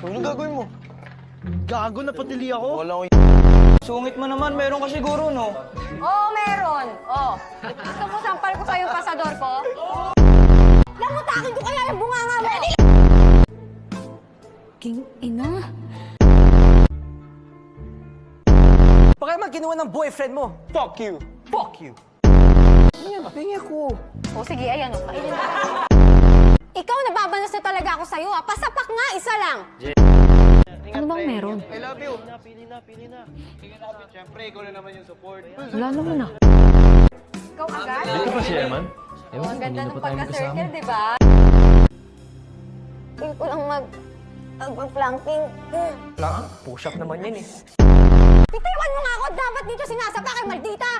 Anong gagawin mo? Gago na patili ako. Wala ko Sungit mo naman, meron ka siguro, no? Oo, meron. Oh. Gusto mo sampal ko sa'yo yung pasador ko? Lamutakin ko kaya yung bunganga mo! King ina. Baka naman kinuha ng boyfriend mo. Fuck you. Fuck you. Ayan, pingi ako. O sige, ayan o. Kainin mo. Ikaw, nababanas na talaga ako sa'yo ah. Pasapak nga, isa lang. Ano bang meron? I love you. Pili na. Siyempre, ikaw na naman yung support. Wala naman ah. Ikaw agad? Dito ba si Eman? Oh, ang ganda ng pagka-circle, di ba? Feel ko lang mag-flanking. Lang, push-up naman yan eh. Bitiwan mo nga ako! Dapat dito sinasapakan, maldita!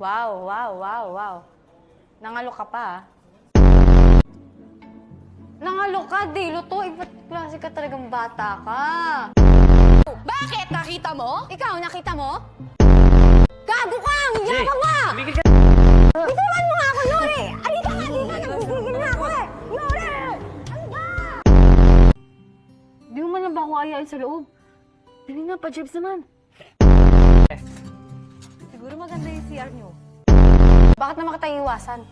Wow. Nangalo ka pa ah. Nangalo ka, Dilo to. Iba't klase ka talagang bata ka. Bakit? Nakita mo? Ikaw, nakita mo? Gago ka! Ang yabang nga! Bitiwan mo nga ako, Yuri! Alita nga, dito! Nagigigil na ako eh! Yuri! Ano ba? Di mo man lang ba ako ayayin sa loob? Dali nga, pa-jibs naman. Siguro maganda yung CR nyo. Bakit naman kita iiwasan?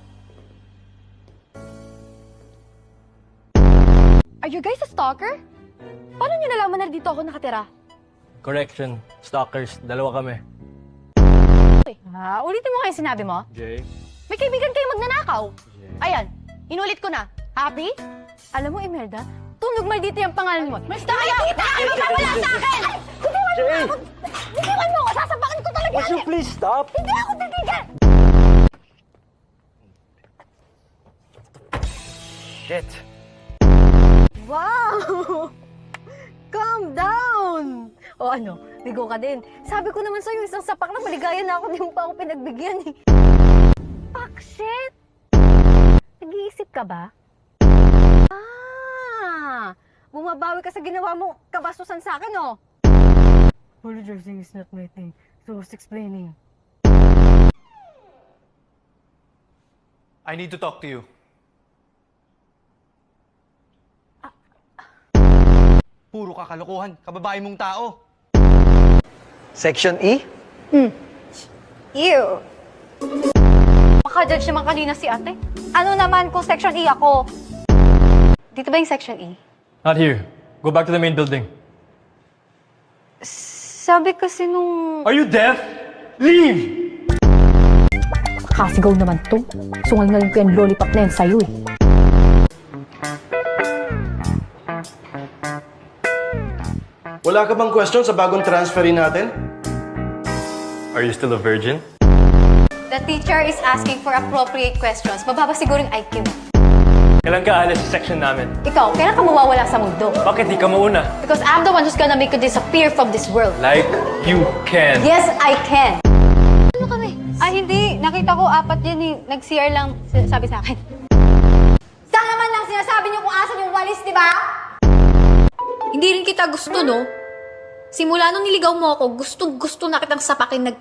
Are you guys a stalker? Paano nyo nalaman na dito ako nakatira? Correction. Stalkers. Dalawa kami. Ulitin mo nga yung sinabi mo. Jay. May kaibigan kayo magnanakaw. Ayan, inulit ko na. Happy? Alam mo, Imelda, tunog maldito yung pangalan mo. Basta kaya! Maldita! Ano ka wala sa akin? Bitiwan mo ako! Sasapakan ko talaga yan! Would you please stop? Hindi ako titigil! Shit. Wow! Calm down! O ano, bigo ka din. Sabi ko naman sa'yo, isang sapak na maligaya na ako, di mo pa ako pinagbigyan eh. Fuck shit! Nag-iisip ka ba? Bumabawi ka sa ginawa mo kabastusan sa akin, oh. Apologizing is not my thing, so I was explaining. I need to talk to you. Puro kakalokohan, kababae mong tao. Section E? Ew! Maka-judge naman kanina si ate. Ano naman kung section E ako? Dito ba yung section E? Not here. Go back to the main building. Sabi kasi nung... Are you deaf? Leave! Kasigaw naman to. Sungal na rin ko yung lollipop na yan sa'yo eh. Wala ka bang question sa bagong transferin natin? Are you still a virgin? The teacher is asking for appropriate questions. Mababa siguro yung IQ mo. Kailan ka alis sa section namin? Ikaw, kailan ka mawawala sa mundo? Bakit di ka mauna? Because I'm the one who's gonna make you disappear from this world. Like you can. Yes, I can! Ano kami? Ay, hindi. Nakita ko apat yan eh. Nag-CR lang, sabi sa akin. Saan naman lang sinasabi niyo kung asan yung walis, di ba? Hindi rin kita gusto, no? Simula nung niligaw mo ako, gustong-gusto na kitang sapakin.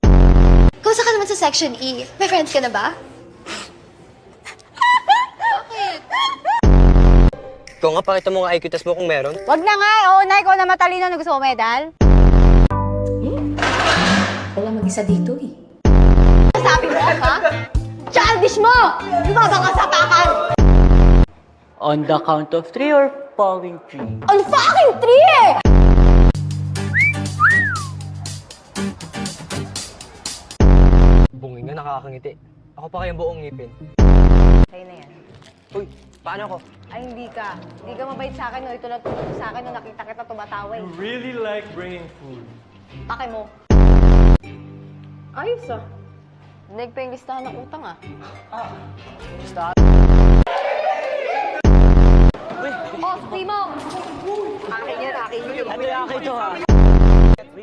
Kausa ka naman sa Section E. May friends ka na ba? Bakit? Ikaw nga, pakita mo nga IQ test mo kung meron. Wag na nga. Oo na, ikaw na matalino na gusto mo medal. Wala mag-isa dito, eh. Sabi mo, ha? Childish mo! Di ba baka sapakan? On the count of 3 or falling 3? On fucking 3 eh! Bungin nga, nakakangiti. Ako pa kayang buong ngipin. Sa'yo na yan. Uy, paano ako? Ay, hindi ka. Hindi ka mabait sa akin, no? Ito na tulog sa akin, no? Nakita kita tumataway. Really like bringing food. Pake mo. Ayos ah. Nag pa yung listahan ng utang ah. Oh, Timo! Akin yan, akin yun. Ano yung akin ito, ha?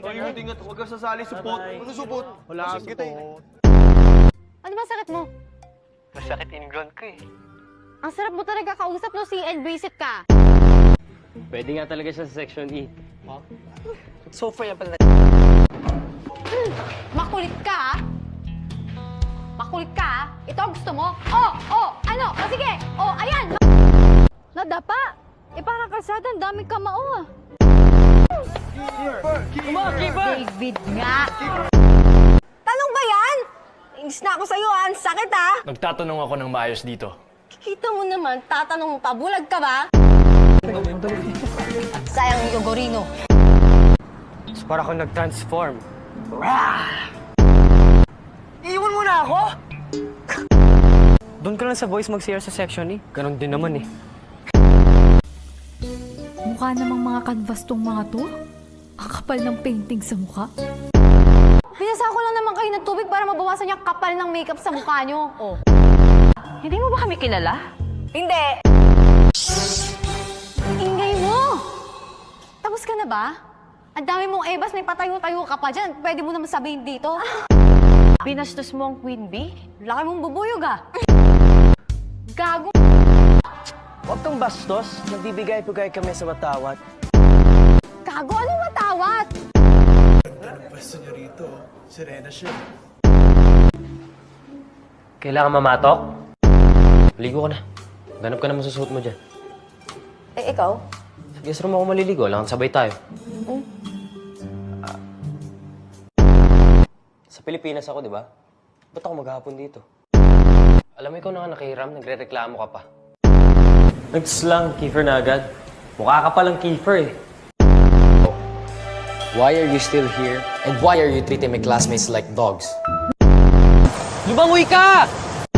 Ay, ingat, huwag kang sasali, supot. Ano supot? Wala kita eh. Ano ba sakit mo? Masakit ingrown ko eh. Ang sarap mo talaga kausap, no? Si Ed, visit ka. Pwede nga talaga siya sa Section E. So far yan pala. Makulit ka, ah. Makulit ka, ah. Ito ang gusto mo. Oh, ano? Oh, sige. Oh, ayan. nakadapa. Eh, parang kalsada, ang daming kamao ah. David nga. Tanong ba yan? Inis na ako sa'yo ah, ang sakit ah. Nagtatanong ako ng maayos dito. Kita mo naman, tatanong pa, bulag ka ba? Sayang yung Yogorino. Para akong nag-transform. Iiwan mo na ako? Doon ka lang sa boys mag-CR sa section eh. Ganon din naman eh. Mukha namang mga canvas tong mga to. Ang kapal ng painting sa mukha. Pinasa ko lang naman kayo ng tubig para mabawasan yung kapal ng makeup sa mukha nyo. Oh. Hindi mo ba kami kilala? Hindi! Ingay mo! Tapos ka na ba? Ang dami mong ebas, may patayo-tayo ka pa dyan. Pwede mo naman sabihin dito. Binastos mo ang Queen Bee? Laki mong bubuyog ah. Gago. Huwag kang bastos. Nagbibigay-bigay kami sa watawat. Gago, ano matawat? Kailangan mamatok? Ligo ka na. Ganap ka naman sa suot mo dyan. Eh, ikaw? Sa guest room ako maliligo. Lang sabay tayo. Sa Pilipinas ako, di ba? Ba't ako maghapon dito? Alam mo, ikaw na nga nakihiram. Nagre-reklamo ka pa. Nag-slang, Kiefer na agad. Mukha ka palang Kiefer eh. Why are you still here? And why are you treating my classmates like dogs? Lumangoy ka!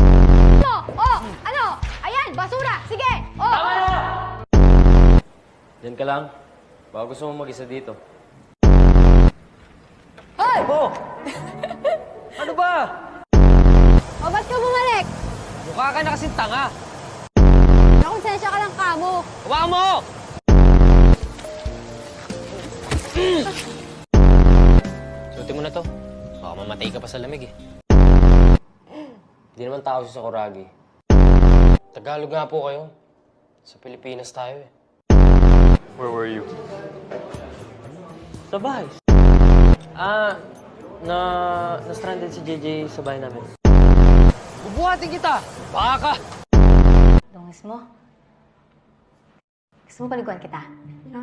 Ano? Oh, ano? Ayan, basura. Sige. Oh. Diyan ka lang. Baka gusto mo mag-isa dito. Hoy! Oh! Ano ba? O, ba't ka bumalik? Mukha ka na kasing tanga. Nakonsensya ka lang kamo. Hawakan mo! Suotin mo na to. Baka mamatay ka pa sa lamig eh. Hindi naman tao si Sakuragi. Tagalog nga po kayo. Sa Pilipinas tayo eh. Where were you? Sa bahay. Na-stranded si JJ sa bahay namin. Bubuhatin kita! Baka ka! Dungis mo. Gusto mo paliguan kita? Ha?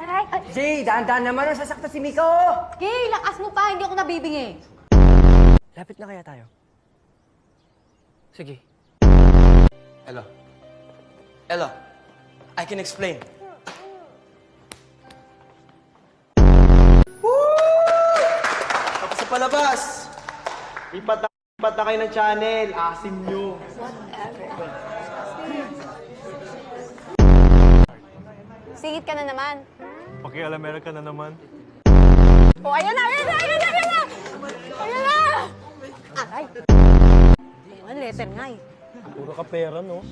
Aray! Ay! Jay, daan-daan naman ang sasakta si Miko! Gay, lakas mo pa. Hindi ako nabibingi. Lapit na kaya tayo? Sige. Ella. Ella, I can explain. Tapos sa palabas. Ipat na kayo ng channel. Asim nyo. Singit ka na naman. Pakialamera ka na naman. Oh, ayan na! Ayan na! Ayan na! Ayan na! Ayan na! Aray! Ayan, letter nga eh. Puro ka pera, no?